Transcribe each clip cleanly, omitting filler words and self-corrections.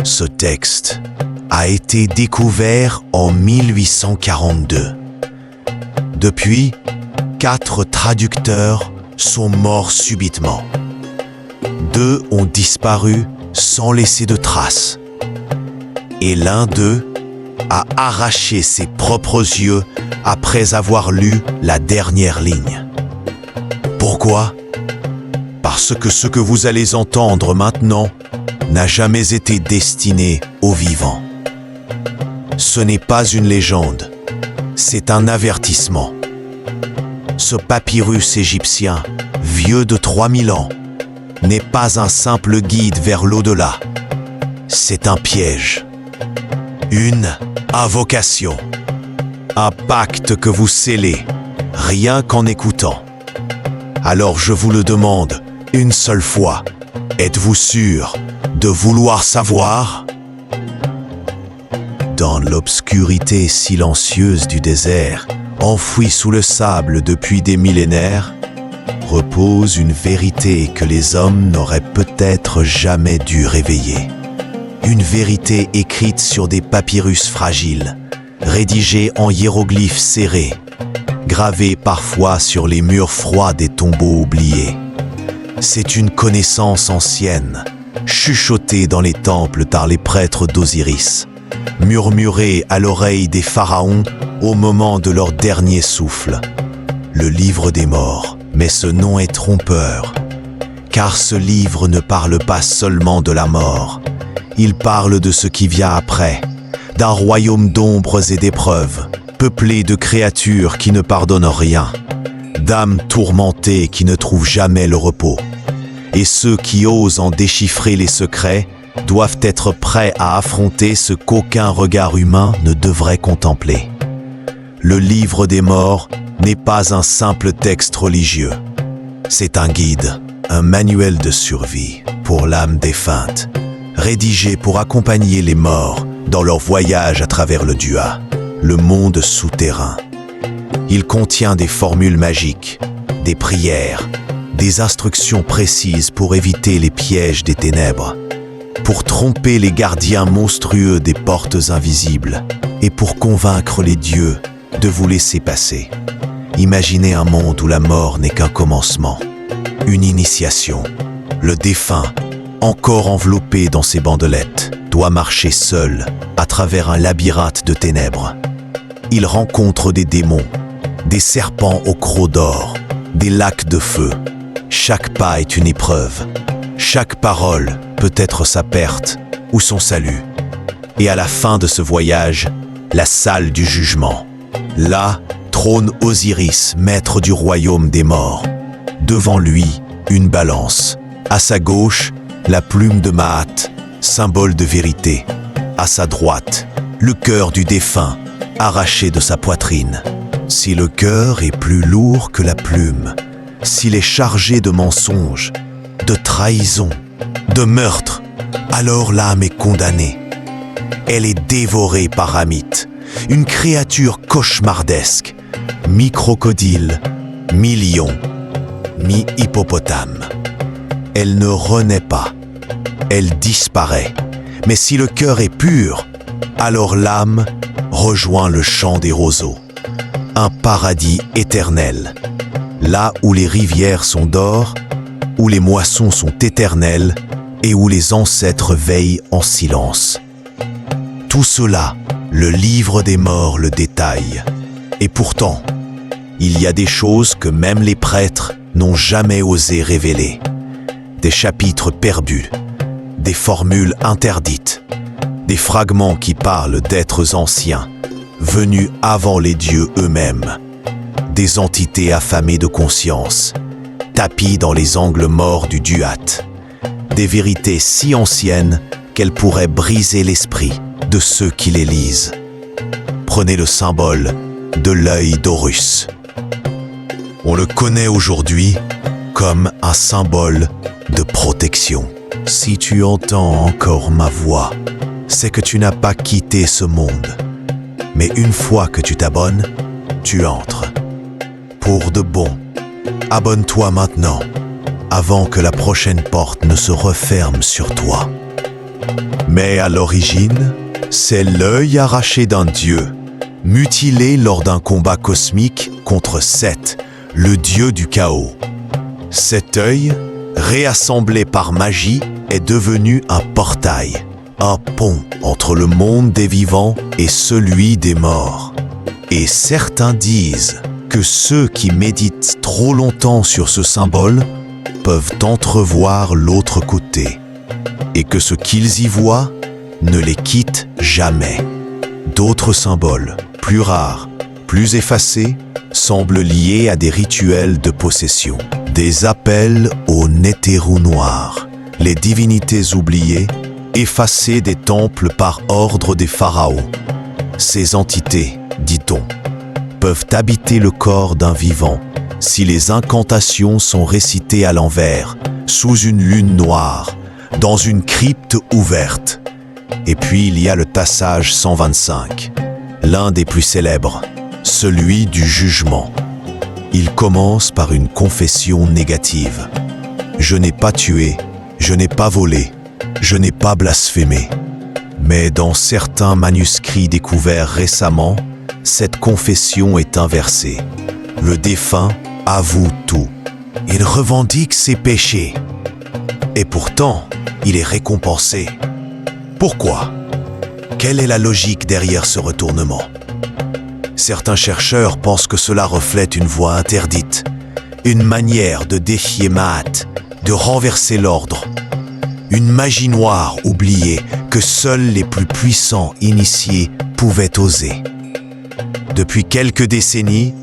Ce texte a été découvert en 1842. Depuis, 4 traducteurs sont morts subitement. 2 ont disparu sans laisser de traces. Et l'un d'eux a arraché ses propres yeux après avoir lu la dernière ligne. Pourquoi ? Parce que ce que vous allez entendre maintenant n'a jamais été destiné aux vivants. Ce n'est pas une légende, c'est un avertissement. Ce papyrus égyptien, vieux de 3000 ans, n'est pas un simple guide vers l'au-delà. C'est un piège, une invocation, un pacte que vous scellez rien qu'en écoutant. Alors je vous le demande une seule fois, êtes-vous sûr de vouloir savoir ? Dans l'obscurité silencieuse du désert, enfouie sous le sable depuis des millénaires, repose une vérité que les hommes n'auraient peut-être jamais dû réveiller. Une vérité écrite sur des papyrus fragiles, rédigée en hiéroglyphes serrés, gravée parfois sur les murs froids des tombeaux oubliés. C'est une connaissance ancienne, chuchotée dans les temples par les prêtres d'Osiris, murmurée à l'oreille des pharaons au moment de leur dernier souffle. Le livre des morts, mais ce nom est trompeur, car ce livre ne parle pas seulement de la mort, il parle de ce qui vient après, d'un royaume d'ombres et d'épreuves, peuplé de créatures qui ne pardonnent rien, d'âmes tourmentées qui ne trouvent jamais le repos. Et ceux qui osent en déchiffrer les secrets doivent être prêts à affronter ce qu'aucun regard humain ne devrait contempler. Le livre des morts n'est pas un simple texte religieux. C'est un guide, un manuel de survie pour l'âme défunte, rédigé pour accompagner les morts dans leur voyage à travers le Dua, le monde souterrain. Il contient des formules magiques, des prières, des instructions précises pour éviter les pièges des ténèbres, pour tromper les gardiens monstrueux des portes invisibles et pour convaincre les dieux de vous laisser passer. Imaginez un monde où la mort n'est qu'un commencement, une initiation. Le défunt, encore enveloppé dans ses bandelettes, doit marcher seul à travers un labyrinthe de ténèbres. Il rencontre des démons, des serpents aux crocs d'or, des lacs de feu. Chaque pas est une épreuve. Chaque parole peut être sa perte ou son salut. Et à la fin de ce voyage, la salle du jugement. Là, trône Osiris, maître du royaume des morts. Devant lui, une balance. À sa gauche, la plume de Maat, symbole de vérité. À sa droite, le cœur du défunt, arraché de sa poitrine. Si le cœur est plus lourd que la plume, s'il est chargé de mensonges, de trahison, de meurtre, alors l'âme est condamnée. Elle est dévorée par Hamit, une créature cauchemardesque, mi-crocodile, mi-lion, mi-hippopotame. Elle ne renaît pas, elle disparaît. Mais si le cœur est pur, alors l'âme rejoint le champ des roseaux, un paradis éternel, là où les rivières sont d'or, où les moissons sont éternelles et où les ancêtres veillent en silence. Tout cela, le livre des morts le détaille. Et pourtant, il y a des choses que même les prêtres n'ont jamais osé révéler. Des chapitres perdus, des formules interdites, des fragments qui parlent d'êtres anciens, venus avant les dieux eux-mêmes, des entités affamées de conscience, tapis dans les angles morts du Duat, des vérités si anciennes qu'elles pourraient briser l'esprit de ceux qui les lisent. Prenez le symbole de l'œil d'Horus. On le connaît aujourd'hui comme un symbole de protection. Si tu entends encore ma voix, c'est que tu n'as pas quitté ce monde. Mais une fois que tu t'abonnes, tu entres. Pour de bon, abonne-toi maintenant, avant que la prochaine porte ne se referme sur toi. Mais à l'origine, c'est l'œil arraché d'un dieu, mutilé lors d'un combat cosmique contre Seth, le dieu du chaos. Cet œil, réassemblé par magie, est devenu un portail, un pont entre le monde des vivants et celui des morts. Et certains disent que ceux qui méditent trop longtemps sur ce symbole peuvent entrevoir l'autre côté, et que ce qu'ils y voient ne les quitte jamais. D'autres symboles, plus rares, plus effacés, semblent liés à des rituels de possession. Des appels au Nétérou noir, les divinités oubliées, effacées des temples par ordre des pharaons. Ces entités, dit-on, peuvent habiter le corps d'un vivant si les incantations sont récitées à l'envers, sous une lune noire, dans une crypte ouverte. Et puis il y a le Tassage 125, l'un des plus célèbres, celui du jugement. Il commence par une confession négative. Je n'ai pas tué, je n'ai pas volé, je n'ai pas blasphémé. Mais dans certains manuscrits découverts récemment, cette confession est inversée. Le défunt avoue tout. Il revendique ses péchés. Et pourtant, il est récompensé. Pourquoi? Quelle est la logique derrière ce retournement? Certains chercheurs pensent que cela reflète une voie interdite, une manière de défier Maat, de renverser l'ordre, une magie noire oubliée que seuls les plus puissants initiés pouvaient oser. Depuis quelques décennies,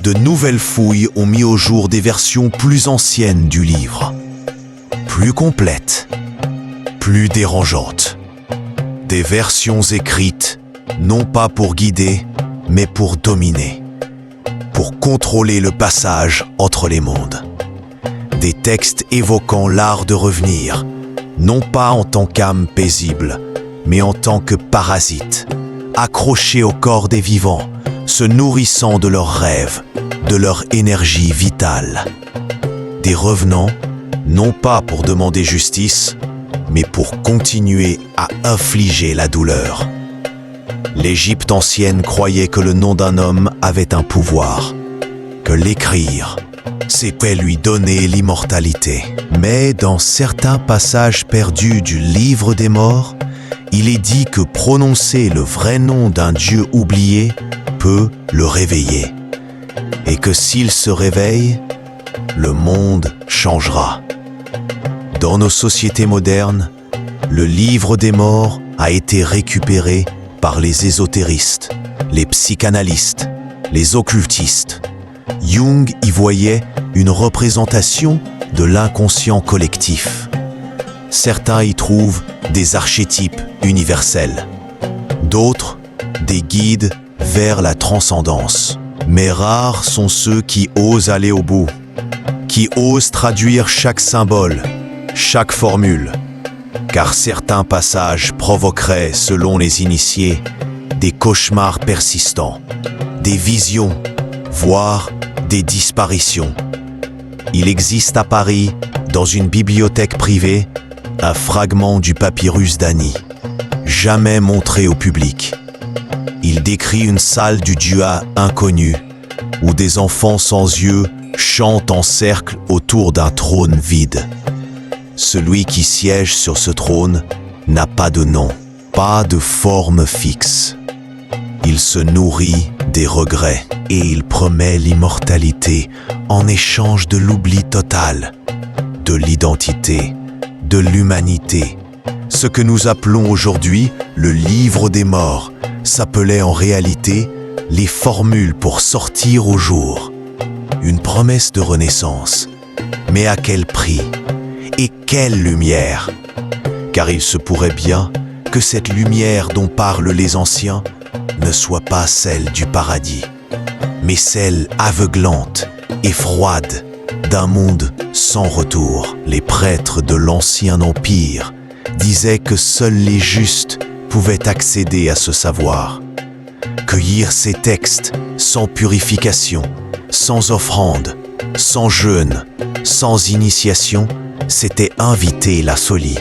de nouvelles fouilles ont mis au jour des versions plus anciennes du livre, plus complètes, plus dérangeantes. Des versions écrites, non pas pour guider, mais pour dominer, pour contrôler le passage entre les mondes. Des textes évoquant l'art de revenir, non pas en tant qu'âme paisible, mais en tant que parasite, accrochés au corps des vivants, se nourrissant de leurs rêves, de leur énergie vitale. Des revenants, non pas pour demander justice, mais pour continuer à infliger la douleur. L'Égypte ancienne croyait que le nom d'un homme avait un pouvoir, que l'écrire, c'était lui donner l'immortalité. Mais dans certains passages perdus du livre des morts, il est dit que prononcer le vrai nom d'un dieu oublié peut le réveiller. Et que s'il se réveille, le monde changera. Dans nos sociétés modernes, le livre des morts a été récupéré par les ésotéristes, les psychanalystes, les occultistes. Jung y voyait une représentation de l'inconscient collectif. Certains y trouvent des archétypes universels, d'autres des guides vers la transcendance. Mais rares sont ceux qui osent aller au bout, qui osent traduire chaque symbole, chaque formule, car certains passages provoqueraient, selon les initiés, des cauchemars persistants, des visions, voire des disparitions. Il existe à Paris, dans une bibliothèque privée, un fragment du papyrus d'Ani, jamais montré au public. Il décrit une salle du Dua inconnu, où des enfants sans yeux chantent en cercle autour d'un trône vide. Celui qui siège sur ce trône n'a pas de nom, pas de forme fixe. Il se nourrit des regrets et il promet l'immortalité en échange de l'oubli total, de l'identité, de l'humanité. Ce que nous appelons aujourd'hui le livre des morts s'appelait en réalité les formules pour sortir au jour. Une promesse de renaissance. Mais à quel prix? Et quelle lumière? Car il se pourrait bien que cette lumière dont parlent les anciens ne soit pas celle du paradis, mais celle aveuglante et froide d'un monde sans retour. Les prêtres de l'Ancien Empire disaient que seuls les justes pouvaient accéder à ce savoir. Cueillir ces textes sans purification, sans offrande, sans jeûne, sans initiation, c'était inviter la folie.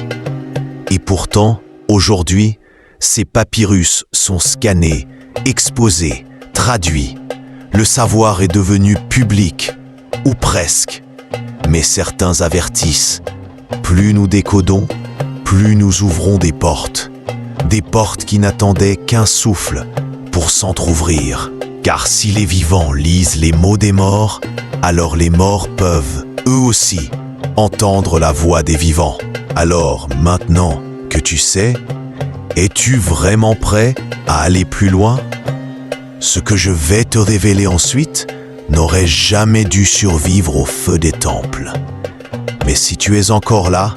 Et pourtant, Aujourd'hui, ces papyrus sont scannés, exposés, traduits. Le savoir est devenu public, ou presque. Mais certains avertissent, plus nous décodons, plus nous ouvrons des portes qui n'attendaient qu'un souffle pour s'entr'ouvrir. Car si les vivants lisent les mots des morts, alors les morts peuvent, eux aussi, entendre la voix des vivants. Alors, maintenant que tu sais, es-tu vraiment prêt à aller plus loin? Ce que je vais te révéler ensuite n'aurait jamais dû survivre au feu des temples. Mais si tu es encore là,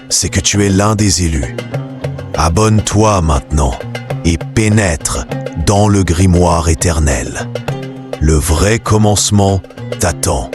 c'est que tu es l'un des élus. Abonne-toi maintenant et pénètre dans le grimoire éternel. Le vrai commencement t'attend.